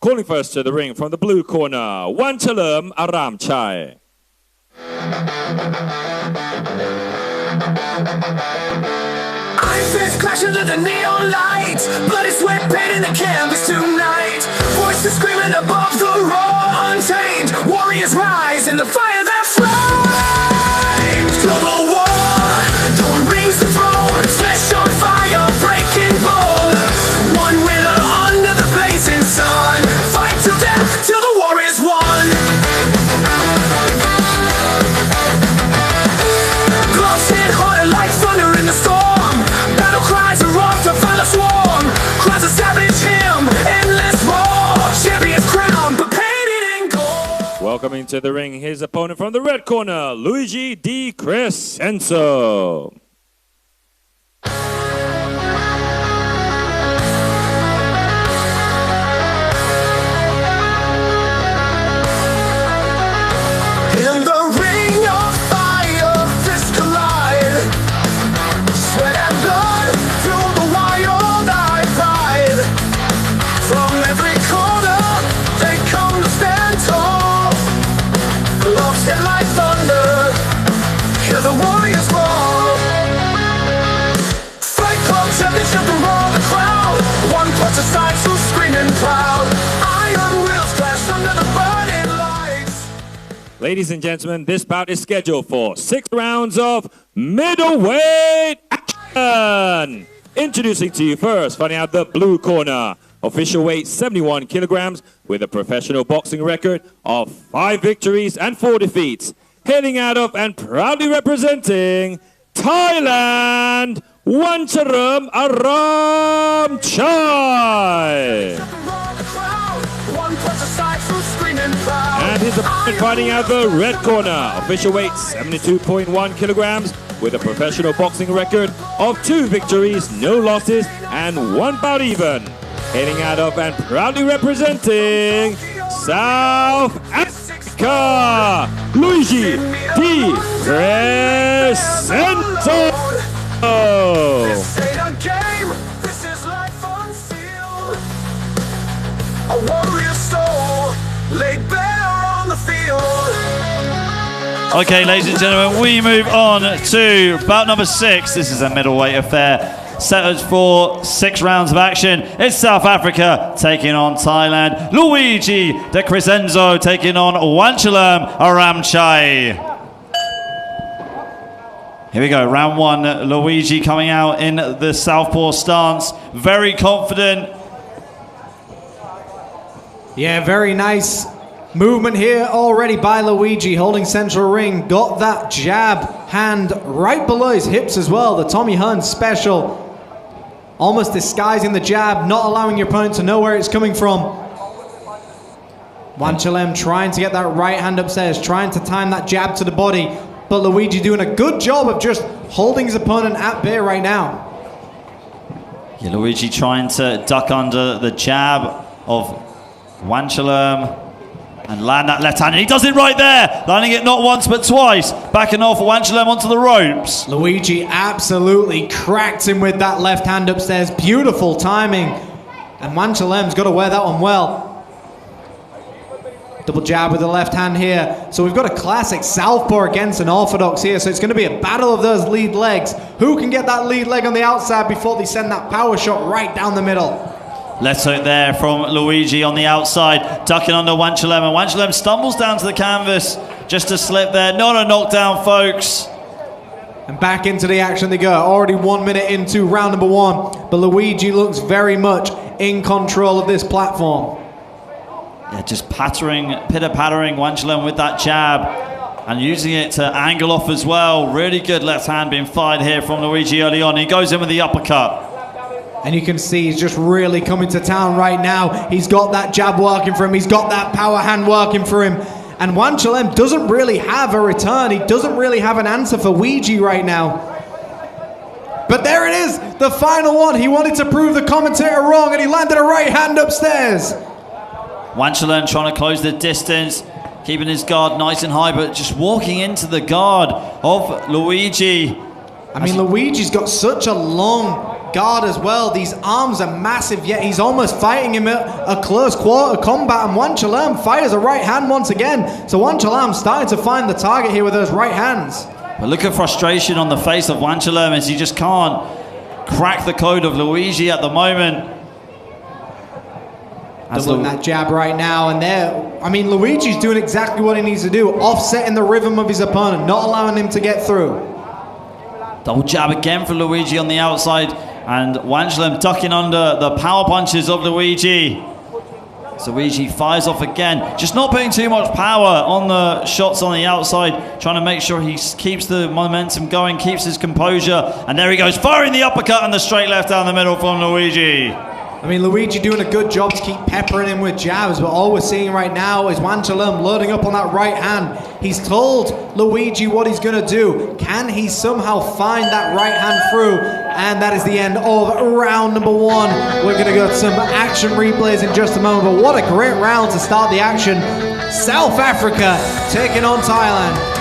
Calling first to the ring from the blue corner, Wanchalerm Aramchai. Iron fist clash under the neon lights, bloody sweat painting the canvas tonight. Voices screaming above the roar, untamed warriors rise in the fire that flames. Global war, throwing rings to thrones, flesh on fire, breaking bold. One winner under the blazing sun, fight till death till the war is won. Gloves hit harder like thunder in the storm. Battle cries are off to find a swarm. Cries a savage hymn, endless roar. Champions crowned, but painted in gold. Welcoming to the ring his opponent from the red corner, Luigi De Crescenzo. In the ring of fire, fists collide. Sweat and blood through the wild-eyed pride. From every corner, they come to stand tall. Gloves hit like thunder, hear the warriors roar. Fight club championship and roar the crowd. One punch aside, so screaming proud. Iron wheels flash under the burning lights. Ladies and gentlemen, this bout is scheduled for 6 rounds of middleweight action. Introducing to you first, finding out the blue corner, official weight 71 kilograms with a professional boxing record of 5 victories and 4 defeats. Hailing out of and proudly representing Thailand, Wanchalerm Aramchai. And his opponent fighting out the red corner, official weight 72.1 kilograms with a professional boxing record of 2 victories, no losses, and 1 bout even. Hailing out of and proudly representing South Africa, Luigi De Crescenzo. This ain't a game, this is life on field. A warrior's soul laid bare on the field. Okay, ladies and gentlemen, we move on to bout number 6. This is a middleweight affair. Set for 6 rounds of action. It's South Africa taking on Thailand. Luigi De Crescenzo taking on Wanchalerm Aramchai. Here we go, round 1. Luigi coming out in the southpaw stance. Very confident. Yeah, very nice movement here already by Luigi, holding central ring. Got that jab hand right below his hips as well. The Tommy Hunt special. Almost disguising the jab, not allowing your opponent to know where it's coming from. Wanchalerm trying to get that right hand upstairs, trying to time that jab to the body. But Luigi doing a good job of just holding his opponent at bay right now. Yeah, Luigi trying to duck under the jab of Wanchalerm and land that left hand. And he does it right there, landing it not once but twice. Backing off Wanchalerm onto the ropes. Luigi absolutely cracked him with that left hand upstairs. Beautiful timing. And Wanchalerm's got to wear that one well. Double jab with the left hand here. So we've got a classic southpaw against an orthodox here. So it's going to be a battle of those lead legs. Who can get that lead leg on the outside before they send that power shot right down the middle? Left hook there from Luigi on the outside, ducking under Wanchalerm, and Wanchalerm stumbles down to the canvas. Just a slip there, not a knockdown, folks. And back into the action they go. Already 1 minute into round number 1, but Luigi looks very much in control of this platform. Yeah, just pitter-pattering Wanchalerm with that jab and using it to angle off as well. Really good left hand being fired here from Luigi early on. He goes in with the uppercut. And you can see he's just really coming to town right now. He's got that jab working for him. He's got that power hand working for him. And Wanchalerm doesn't really have a return. He doesn't really have an answer for Luigi right now. But there it is, the final one. He wanted to prove the commentator wrong, and he landed a right hand upstairs. Wanchalerm trying to close the distance, keeping his guard nice and high, but just walking into the guard of Luigi. I mean, Luigi's got such a long guard as well. These arms are massive, yet he's almost fighting him at a close quarter combat, and Wanchalerm fires a right hand once again. So Wanchalerm starting to find the target here with those right hands. But look at frustration on the face of Wanchalerm as he just can't crack the code of Luigi at the moment. Doubling that jab right now, and there, I mean, Luigi's doing exactly what he needs to do, offsetting the rhythm of his opponent, not allowing him to get through. Double jab again for Luigi on the outside, and Wanchalerm ducking under the power punches of Luigi. So Luigi fires off again, just not putting too much power on the shots on the outside, trying to make sure he keeps the momentum going, keeps his composure, and there he goes, firing the uppercut and the straight left down the middle from Luigi. I mean, Luigi doing a good job to keep peppering him with jabs, but all we're seeing right now is Wanchalerm loading up on that right hand. He's told Luigi what he's going to do. Can he somehow find that right hand through? And that is the end of round number 1. We're going to go to some action replays in just a moment, but what a great round to start the action. South Africa taking on Thailand.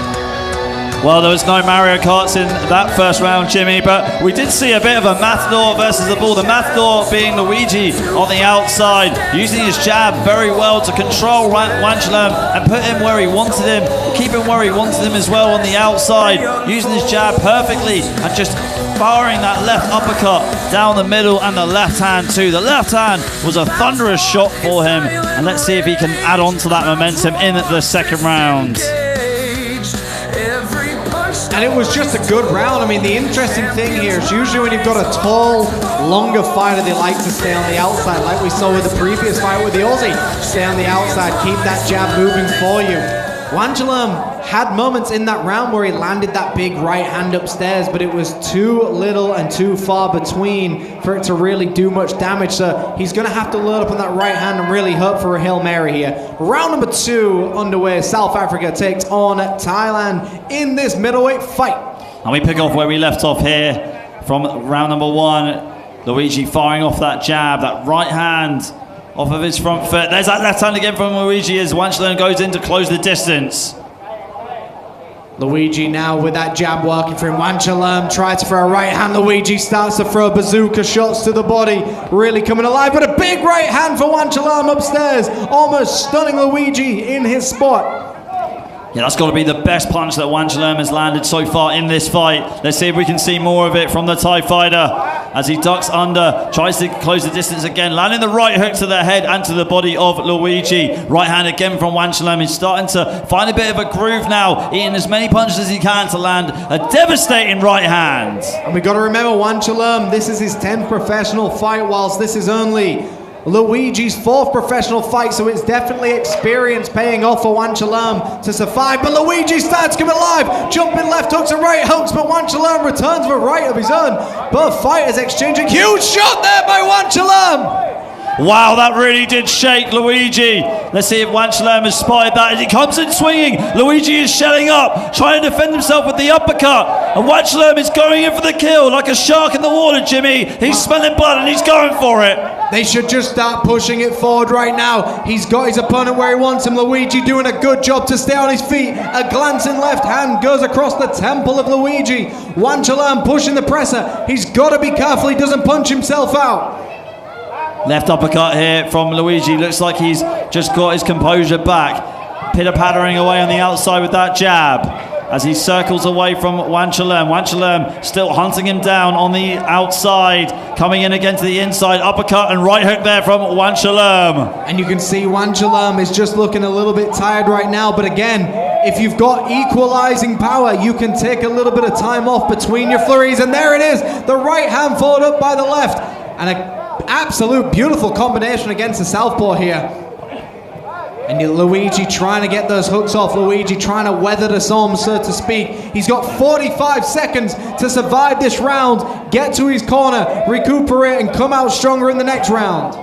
Well, there was no Mario Karts in that first round, Jimmy, but we did see a bit of a Matador versus the Bull. The Matador being Luigi on the outside, using his jab very well to control Wanchalerm and put him where he wanted him, keep him where he wanted him as well on the outside, using his jab perfectly and just firing that left uppercut down the middle and the left hand too. The left hand was a thunderous shot for him, and let's see if he can add on to that momentum in the second round. And it was just a good round. I mean, the interesting thing here is usually when you've got a tall, longer fighter, they like to stay on the outside, like we saw with the previous fight with the Aussie. Stay on the outside, keep that jab moving for you. Wanchalerm had moments in that round where he landed that big right hand upstairs, but it was too little and too far between for it to really do much damage. So he's going to have to load up on that right hand and really hope for a Hail Mary here. Round number 2 underway. South Africa takes on Thailand in this middleweight fight. And we pick off where we left off here from round number 1. Luigi firing off that jab, that right hand off of his front foot. There's that left hand again from Luigi as Wanchalerm goes in to close the distance. Luigi now with that jab working for him. Wanchalerm tries to throw a right hand. Luigi starts to throw bazooka shots to the body. Really coming alive, but a big right hand for Wanchalerm upstairs. Almost stunning Luigi in his spot. Yeah, that's got to be the best punch that Wanchalerm has landed so far in this fight. Let's see if we can see more of it from the Thai fighter as he ducks under, tries to close the distance again, landing the right hook to the head and to the body of Luigi. Right hand again from Wanchalerm. He's starting to find a bit of a groove now, eating as many punches as he can to land a devastating right hand. And we've got to remember Wanchalerm, this is his 10th professional fight, whilst this is only Luigi's 4th professional fight, so it's definitely experience paying off for Wanchalerm to survive. But Luigi starts coming alive, jumping left hooks and right hooks, but Wanchalerm returns with a right of his own. Both fighters exchanging huge shot there by Wanchalerm. Wow, that really did shake Luigi. Let's see if Wanchalerm has spotted that as he comes in swinging. Luigi is shelling up, trying to defend himself with the uppercut. And Wanchalerm is going in for the kill like a shark in the water, Jimmy. He's smelling blood and he's going for it. They should just start pushing it forward right now. He's got his opponent where he wants him. Luigi doing a good job to stay on his feet. A glancing left hand goes across the temple of Luigi. Wanchalerm pushing the presser. He's got to be careful he doesn't punch himself out. Left uppercut here from Luigi. Looks like he's just got his composure back. Pitter-pattering away on the outside with that jab as he circles away from Wanchalerm. Wanchalerm still hunting him down on the outside. Coming in again to the inside. Uppercut and right hook there from Wanchalerm. And you can see Wanchalerm is just looking a little bit tired right now. But again, if you've got equalizing power, you can take a little bit of time off between your flurries. And there it is. The right hand followed up by the left. And a absolute beautiful combination against the southpaw here. And Luigi trying to get those hooks off. Luigi trying to weather the storm, so to speak. He's got 45 seconds to survive this round, get to his corner, recuperate, and come out stronger in the next round.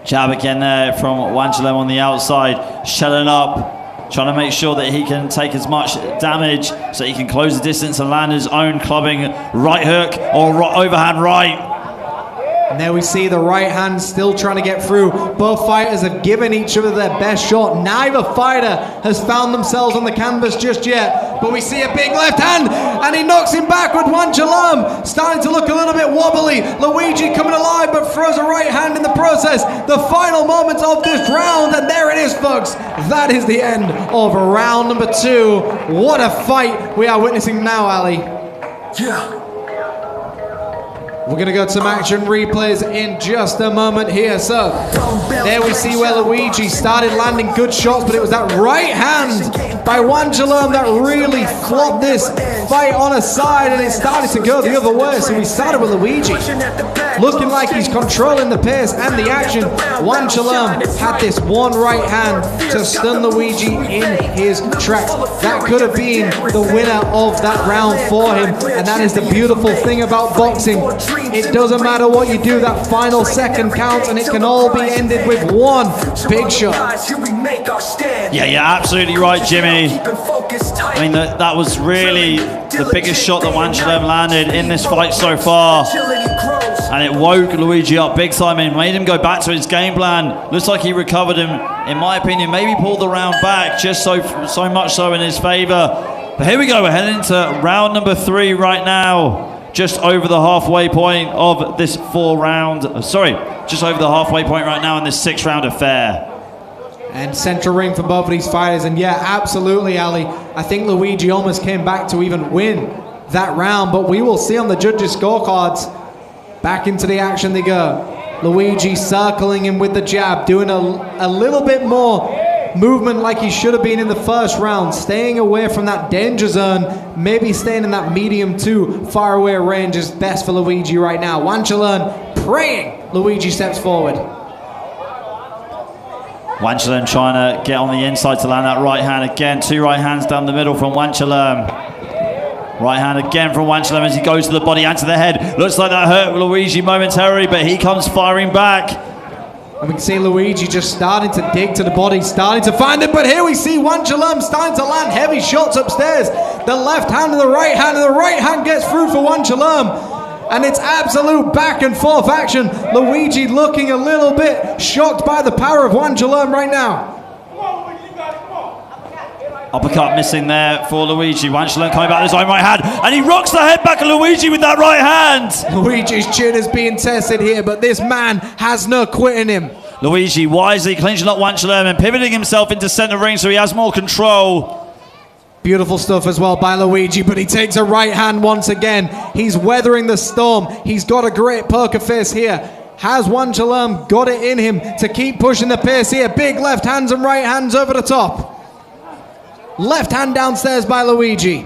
Jab again there from Wanchalerm on the outside, shelling up, trying to make sure that he can take as much damage so he can close the distance and land his own clubbing right hook or overhand right. And there we see the right hand still trying to get through. Both fighters have given each other their best shot. Neither fighter has found themselves on the canvas just yet. But we see a big left hand, and he knocks him back with Wanchalerm. Starting to look a little bit wobbly. Luigi coming alive, but throws a right hand in the process. The final moments of this round, and there it is, folks. That is the end of round number 2. What a fight we are witnessing now, Ali. Yeah. We're going to go to some action replays in just a moment here. So, there we see where Luigi started landing good shots, but it was that right hand by Wanchalerm that really flopped this fight on a side, and it started to go the other way. So we started with Luigi looking like he's controlling the pace and the action. Wanchalerm had this one right hand to stun Luigi in his tracks. That could have been the winner of that round for him, and that is the beautiful thing about boxing. It doesn't matter what you do, that final second counts, and it can all be ended with one big shot. Yeah, you're absolutely right, Jimmy. I mean, that was really the biggest shot that Wanchalerm landed in this fight so far. And it woke Luigi up big time and made him go back to his game plan. Looks like he recovered him, in my opinion, maybe pulled the round back, just so much so in his favor. But here we go, we're heading into round number 3 right now. Just over the halfway point of this just over the halfway point right now in this 6-round affair. And central ring for both of these fighters, and yeah, absolutely, Ali. I think Luigi almost came back to even win that round, but we will see on the judges' scorecards. Back into the action they go. Luigi circling him with the jab, doing a little bit more movement like he should have been in the first round, staying away from that danger zone, maybe staying in that medium to far away range is best for Luigi right now. Wanchalerm praying Luigi steps forward. Wanchalerm trying to get on the inside to land that right hand again. 2 right hands down the middle from Wanchalerm. Right hand again from Wanchalerm as he goes to the body and to the head. Looks like that hurt Luigi momentarily, but he comes firing back. And we can see Luigi just starting to dig to the body, starting to find it, but here we see Wanchalerm starting to land heavy shots upstairs. The left hand and the right hand gets through for Wanchalerm. And it's absolute back and forth action. Luigi looking a little bit shocked by the power of Wanchalerm right now. Uppercut missing there for Luigi. Wanchalerm coming back with his own right hand, and he rocks the head back of Luigi with that right hand. Luigi's chin is being tested here, but this man has no quitting him. Luigi wisely clinching up Wanchalerm and pivoting himself into center ring so he has more control. Beautiful stuff as well by Luigi, but he takes a right hand once again. He's weathering the storm. He's got a great poker face here. Has Wanchalerm got it in him to keep pushing the pace here? Big left hands and right hands over the top. Left hand downstairs by Luigi.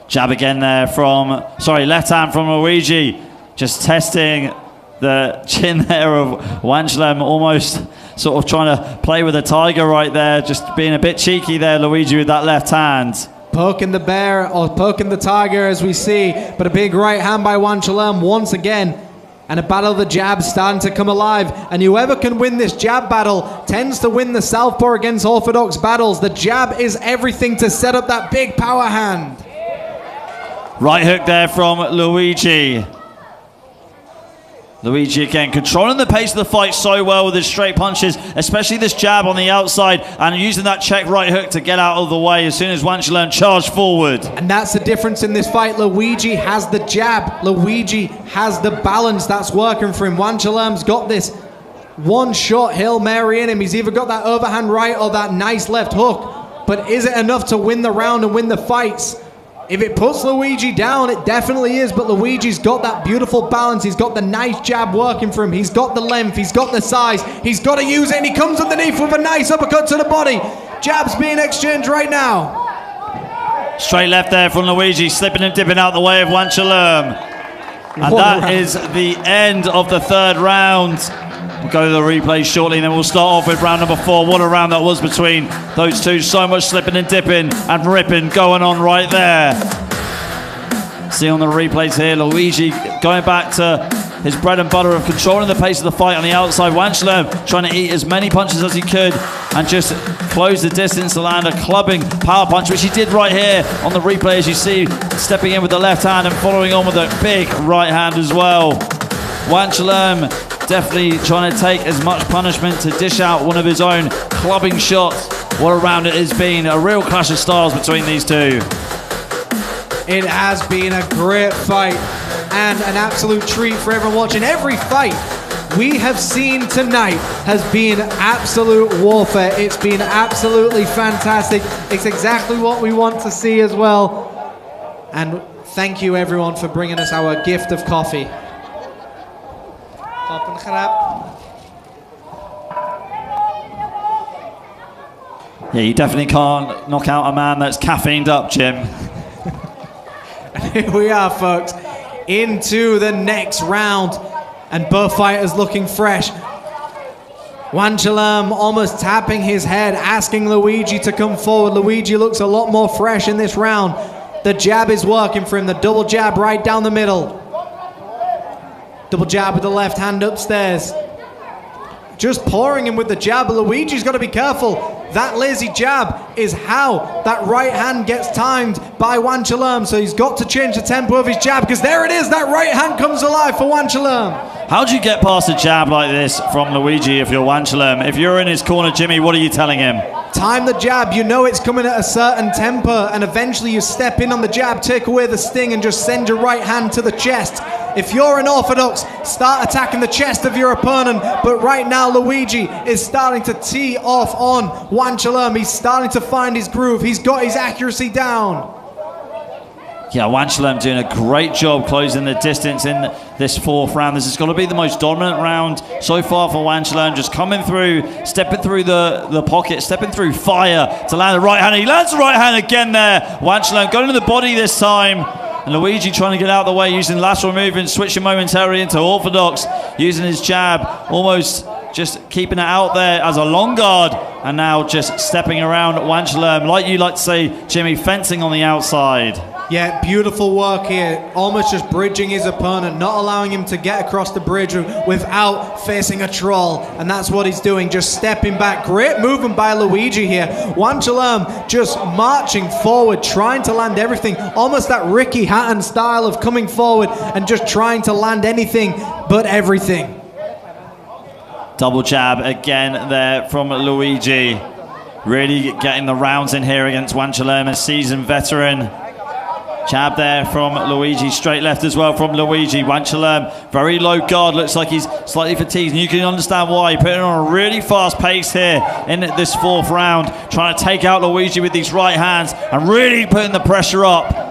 Jab again there left hand from Luigi. Just testing the chin there of Wanchalerm, almost sort of trying to play with a tiger right there. Just being a bit cheeky there, Luigi, with that left hand. Poking the bear, or poking the tiger as we see, but a big right hand by Wanchalerm once again. And a battle of the jabs starting to come alive. And whoever can win this jab battle tends to win the southpaw against orthodox battles. The jab is everything to set up that big power hand. Right hook there from Luigi. Luigi again controlling the pace of the fight so well with his straight punches, especially this jab on the outside, and using that check right hook to get out of the way as soon as Wanchalerm charged forward. And that's the difference in this fight. Luigi has the jab. Luigi has the balance that's working for him. Wanchalerm's got this one-shot Hail Mary in him. He's either got that overhand right or that nice left hook. But is it enough to win the round and win the fights? If it puts Luigi down, it definitely is, but Luigi's got that beautiful balance. He's got the nice jab working for him. He's got the length. He's got the size. He's got to use it, and he comes underneath with a nice uppercut to the body. Jabs being exchanged right now. Straight left there from Luigi, slipping and dipping out the way of Wanchalerm. And that is the end of the 3rd round. We'll go to the replay shortly, and then we'll start off with round number 4. What a round that was between those two. So much slipping and dipping and ripping going on right there. See on the replays here, Luigi going back to his bread and butter of controlling the pace of the fight on the outside. Wanchalerm trying to eat as many punches as he could and just close the distance to land a clubbing power punch, which he did right here on the replay, as you see, stepping in with the left hand and following on with a big right hand as well. Wanchalerm definitely trying to take as much punishment to dish out one of his own clubbing shots. What a round it has been. A real clash of styles between these two. It has been a great fight and an absolute treat for everyone watching. Every fight we have seen tonight has been absolute warfare. It's been absolutely fantastic. It's exactly what we want to see as well. And thank you everyone for bringing us our gift of coffee. Yeah, you definitely can't knock out a man that's caffeined up, Jim. And here we are, folks, into the next round. And both fighters looking fresh. Wanchalerm almost tapping his head, asking Luigi to come forward. Luigi looks a lot more fresh in this round. The jab is working for him, the double jab right down the middle. Double jab with the left hand upstairs. Just pouring him with the jab, but Luigi's got to be careful. That lazy jab is how that right hand gets timed by Wanchalerm, so he's got to change the tempo of his jab, because there it is, that right hand comes alive for Wanchalerm. How do you get past a jab like this from Luigi if you're Wanchalerm? If you're in his corner, Jimmy, what are you telling him? Time the jab, you know it's coming at a certain tempo, and eventually you step in on the jab, take away the sting, and just send your right hand to the chest. If you're an orthodox, start attacking the chest of your opponent, but right now Luigi is starting to tee off on Wanchalerm. He's starting to find his groove. He's got his accuracy down. Yeah, Wanchalerm doing a great job closing the distance in this fourth round. This has got to be the most dominant round so far for Wanchalerm. Just coming through, stepping through the pocket, stepping through fire to land the right hand. He lands the right hand again there. Wanchalerm going to the body this time. And Luigi trying to get out of the way, using lateral movement, switching momentarily into orthodox, using his jab, almost just keeping it out there as a long guard, and now just stepping around Wanchalerm, like you like to say, Jimmy, fencing on the outside. Yeah, beautiful work here. Almost just bridging his opponent, not allowing him to get across the bridge without facing a troll. And that's what he's doing, just stepping back. Great movement by Luigi here. Wanchalerm just marching forward, trying to land everything. Almost that Ricky Hatton style of coming forward and just trying to land anything but everything. Double jab again there from Luigi. Really getting the rounds in here against Wanchalerm, a seasoned veteran. Jab there from Luigi, straight left as well from Luigi. Wanchalerm, very low guard, looks like he's slightly fatigued, and you can understand why. Putting on a really fast pace here in this fourth round, trying to take out Luigi with these right hands and really putting the pressure up.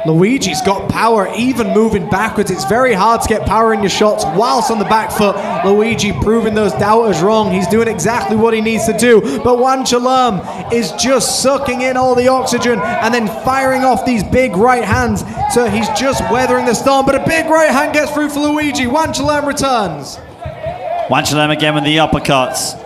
Luigi's got power even moving backwards. It's very hard to get power in your shots whilst on the back foot. Luigi proving those doubters wrong. He's doing exactly what he needs to do. But Wanchalerm is just sucking in all the oxygen and then firing off these big right hands. So he's just weathering the storm. But a big right hand gets through for Luigi. Wanchalerm returns. Wanchalerm again with the uppercuts.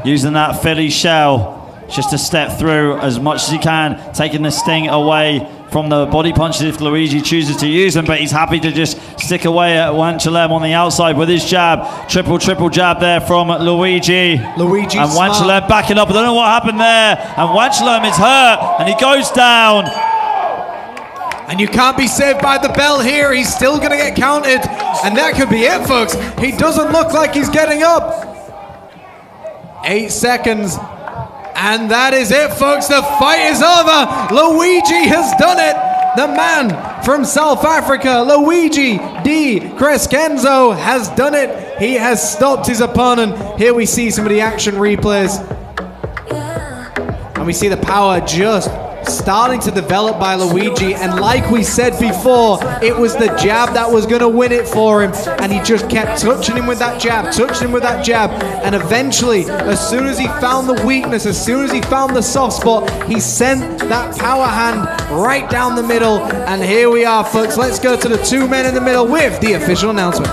Using that Philly shell just to step through as much as he can. Taking the sting away from the body punches if Luigi chooses to use them, but he's happy to just stick away at Wanchalerm on the outside with his jab. Triple jab there from Luigi. And Wanchalerm backing up. I don't know what happened there. And Wanchalerm is hurt and he goes down. And you can't be saved by the bell here. He's still going to get counted. And that could be it, folks. He doesn't look like he's getting up. 8 seconds. And that is it, folks. The fight is over. Luigi has done it. The man from South Africa, Luigi De Crescenzo, has done it. He has stopped his opponent. Here we see some of the action replays. And we see the power just starting to develop by Luigi, and like we said before, it was the jab that was going to win it for him, and he just kept touching him with that jab, and eventually, as soon as he found the weakness, as soon as he found the soft spot, he sent that power hand right down the middle. And here we are, folks. Let's go to the two men in the middle with the official announcement.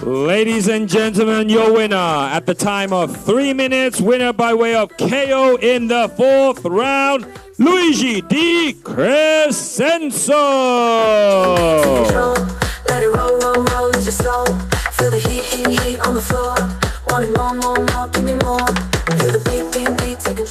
Ladies and gentlemen, your winner at the time of 3 minutes, winner by way of KO in the 4th round, Luigi De Crescenzo. Let it roll, roll, roll, it's your soul. Feel the heat, heat, heat on the floor. Want it more, more, more, give me more.